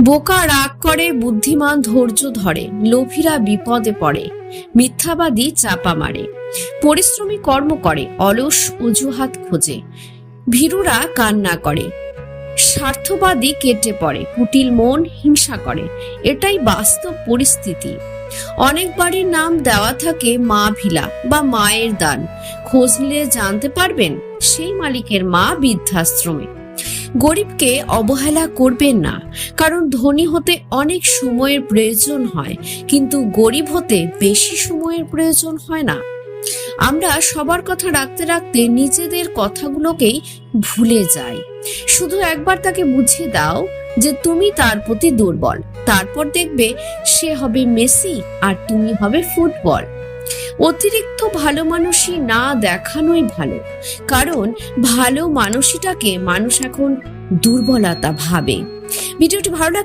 বোকা রাগ করে, বুদ্ধিমান ধৈর্য ধরে, লোভীরা বিপদে পড়ে, মিথ্যাবাদী চাপা মারে, পরিশ্রমী কর্ম করে, অলস অজুহাত খোঁজে, ভীরুরা কান্না করে, স্বার্থবাদী কেটে পড়ে, কুটিল মন হিংসা করে। এটাই বাস্তব পরিস্থিতি। অনেক বাড়ির নাম দেওয়া থাকে মা ভিলা বা মায়ের দান। খোঁজ নিলে জানতে পারবেন সেই মালিকের মা বৃদ্ধাশ্রমে। গরিবকে অবহেলা করবেন না, কারণ ধনী হতে অনেক সময়ের প্রয়োজন হয়, কিন্তু গরিব হতে বেশি সময়ের প্রয়োজন হয় না। আমরা সবার কথা রাখতে রাখতে নিজেদের কথাগুলোকেই ভুলে যাই। শুধু একবার তাকে বুঝিয়ে দাও যে তুমি তার প্রতি দুর্বল, তারপর দেখবে সে হবে মেসি আর তুমি হবে ফুটবল। অতিরিক্ত ভালো মানুষই না দেখানোই ভালো, কারণ ভালো মানুষটাকে মানুষ এখন দুর্বলতা ভাবে। ভিডিওটি ভালো